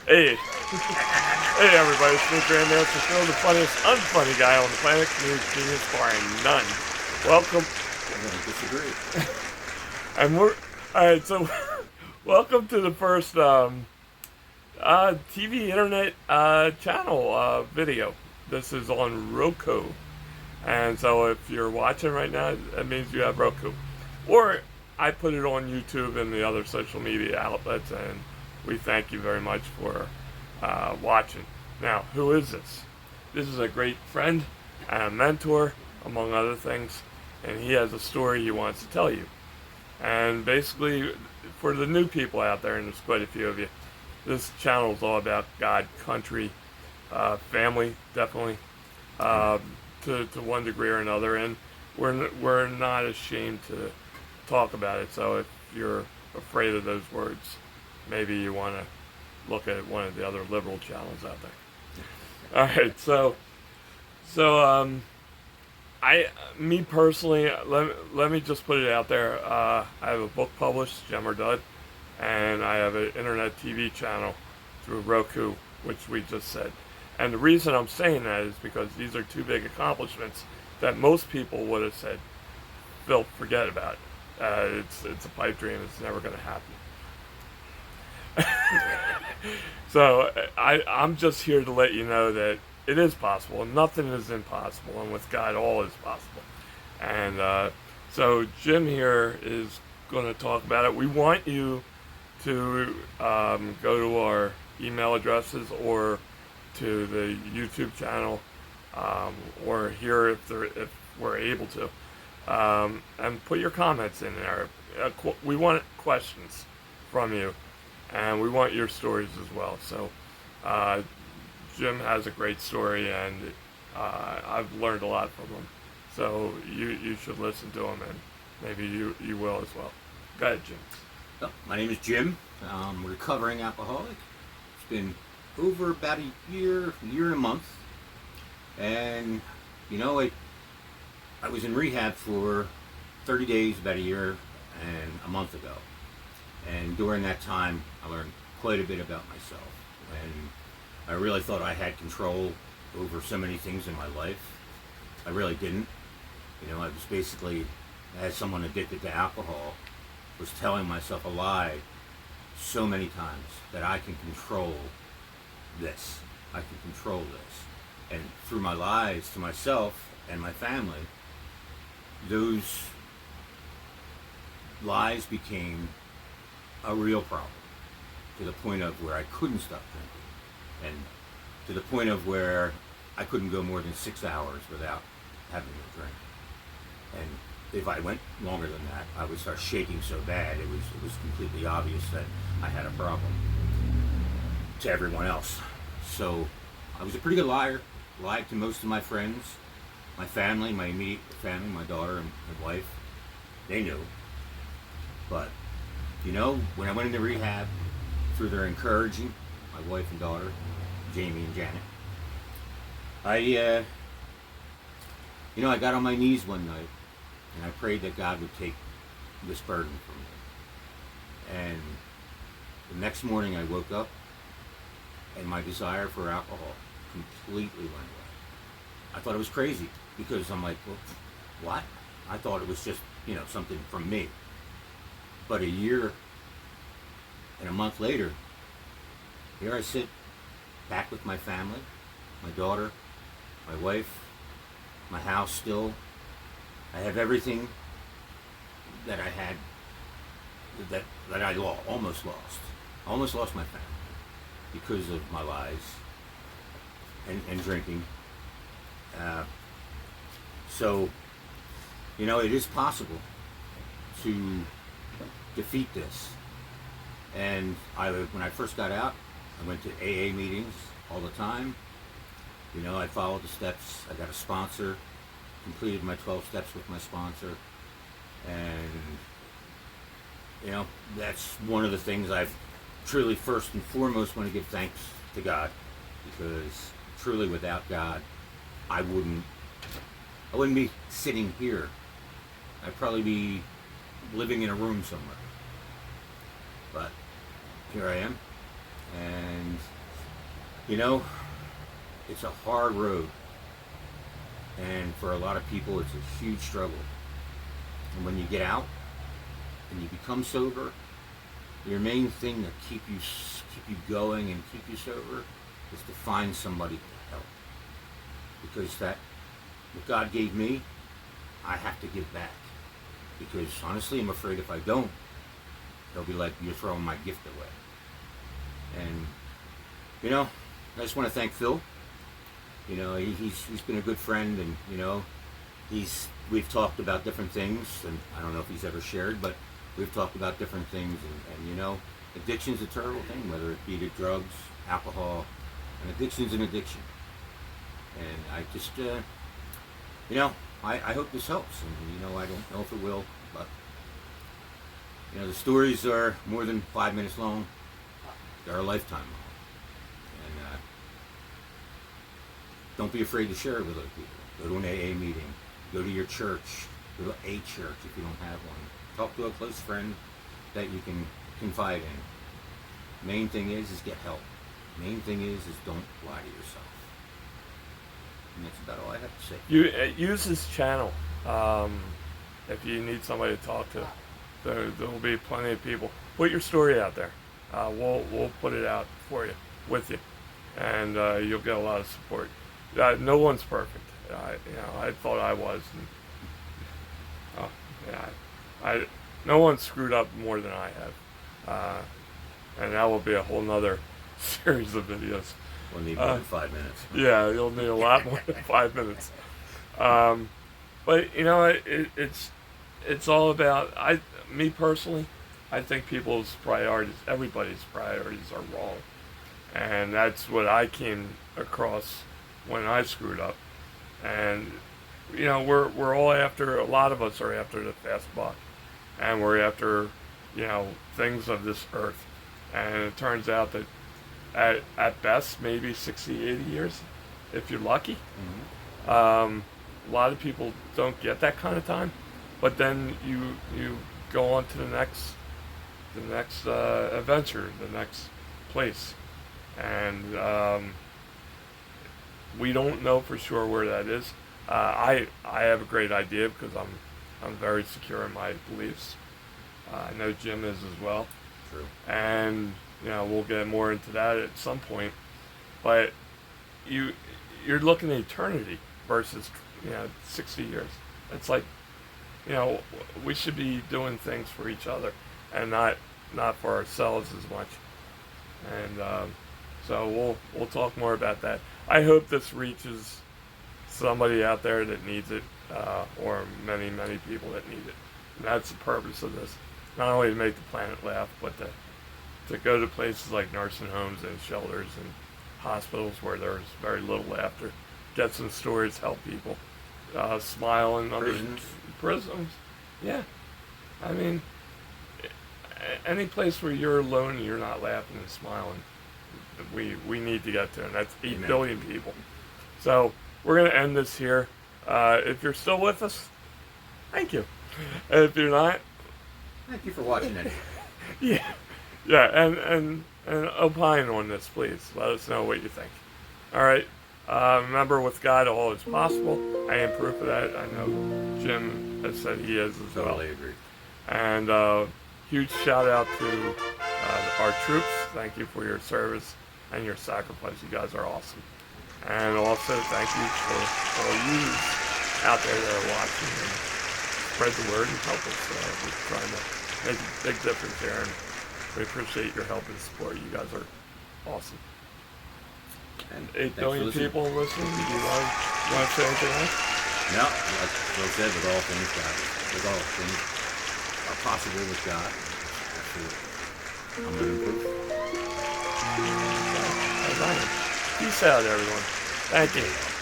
Hey, hey everybody, it's me, Grandmaster Phil, the funniest unfunny guy on the planet, community genius barring none. Welcome, I'm going to disagree. and we're, alright, so welcome to the first TV internet channel video. This is on Roku. And so if you're watching right now, that means you have Roku. Or I put it on YouTube and the other social media outlets, and we thank you very much for watching. Now, who is this? This is a great friend and a mentor, among other things, and he has a story he wants to tell you. And basically, for the new people out there, and there's quite a few of you, this channel is all about God, country, family, definitely, to one degree or another, and we're not ashamed to talk about it. So if you're afraid of those words, maybe you want to look at one of the other liberal channels out there. All right, me personally, let me just put it out there. I have a book published, Gem or Dud, and I have an internet TV channel through Roku, which we just said. And the reason I'm saying that is because these are two big accomplishments that most people would have said, Phil, forget about it. It's a pipe dream. It's never going to happen. So I'm just here to let you know that it is possible. Nothing is impossible, and with God, all is possible. And so Jim here is going to talk about it. We want you to go to our email addresses or to the YouTube channel, or here if we're able to, and put your comments in there. We want questions from you, and we want your stories as well. So Jim has a great story, and I've learned a lot from him. So you should listen to him, and maybe you will as well. Go ahead, Jim. Oh, my name is Jim. I'm a recovering alcoholic. It's been over about a year and a month. And, I was in rehab for 30 days about a year and a month ago. And during that time, I learned quite a bit about myself. And I really thought I had control over so many things in my life. I really didn't. I was basically, as someone addicted to alcohol, was telling myself a lie so many times that I can control this. I can control this. And through my lies to myself and my family, those lies became a real problem, to the point of where I couldn't stop drinking, and to the point of where I couldn't go more than 6 hours without having a drink. And if I went longer than that, I would start shaking so bad it was completely obvious that I had a problem to everyone else. So I was a pretty good liar. Lied to most of my friends, my family, my immediate family, my daughter and my wife. They knew. But when I went into rehab, through their encouraging, my wife and daughter, Jamie and Janet, I got on my knees one night and I prayed that God would take this burden from me. And the next morning I woke up and my desire for alcohol completely went away. I thought it was crazy because I'm like, well, what? I thought it was just, something from me. But a year and a month later, here I sit back with my family, my daughter, my wife, my house still. I have everything that I had, that I almost lost. I almost lost my family because of my lies and drinking. So, it is possible to defeat this. And when I first got out, I went to AA meetings all the time. I followed the steps. I got a sponsor, completed my 12 steps with my sponsor. And, that's one of the things I've truly, first and foremost, want to give thanks to God. Because truly without God, I wouldn't be sitting here. I'd probably be living in a room somewhere. But here I am, and You know, it's a hard road, and for a lot of people, it's a huge struggle. And when you get out and you become sober, your main thing to keep you going and keep you sober is to find somebody to help, because that what God gave me, I have to give back. Because honestly, I'm afraid if I don't, they'll be like, you're throwing my gift away. And you know, I just want to thank Phil. You know, he's been a good friend, and you know, we've talked about different things, and I don't know if he's ever shared, but we've talked about different things, and you know, addiction's a terrible thing, whether it be to drugs, alcohol, and addiction's an addiction. And I just, you know, I hope this helps, and you know, I don't know if it will, but you know, the stories are more than 5 minutes long; they're a lifetime long. And don't be afraid to share it with other people. Go to an AA meeting. Go to your church. Go to a church if you don't have one. Talk to a close friend that you can confide in. Main thing is get help. Main thing is don't lie to yourself. And that's about all I have to say. You use this channel. If you need somebody to talk to, there'll be plenty of people. Put your story out there. We'll put it out for you, with you, and you'll get a lot of support. No one's perfect. I thought I was. And, no one screwed up more than I have, and that will be a whole nother series of videos. We'll need more than 5 minutes. Yeah, you'll need a lot more than 5 minutes. But you know, it's all about me personally. I think people's priorities, everybody's priorities, are wrong, and that's what I came across when I screwed up. And you know, we're all after. A lot of us are after the fast buck, and we're after, you know, things of this earth. And it turns out that at best maybe 60, 80 years, if you're lucky. Mm-hmm. A lot of people don't get that kind of time, but then you go on to the next adventure, the next place, and we don't know for sure where that is. I have a great idea because I'm very secure in my beliefs. I know Jim is as well. True. And you know, we'll get more into that at some point. But you're looking at eternity versus, you know, 60 years. It's like, you know, we should be doing things for each other and not for ourselves as much. And so we'll talk more about that. I hope this reaches somebody out there that needs it, or many people that need it. And that's the purpose of this. Not only to make the planet laugh, but to go to places like nursing homes and shelters and hospitals where there's very little laughter, get some stories, help people, smiling under prisons. Yeah, I mean, any place where you're alone and you're not laughing and smiling, we need to get to, and that's 8 Amen. billion people. So we're gonna end this here. If you're still with us, thank you. And if you're not, thank you for watching it. Yeah, and opine on this, please. Let us know what you think. All right. Remember, with God, all is possible. I am proof of that. I know Jim has said he is as well. Totally agree. And huge shout out to our troops. Thank you for your service and your sacrifice. You guys are awesome. And also thank you for all you out there that are watching, and spread the word and help us. We're trying to make a big difference here, and we appreciate your help and support. You guys are awesome. And 8 billion people listening. Do you want to say anything else? No, like Phil said, with all things are possible with God. I'm living proof. Peace out, everyone. Thank you.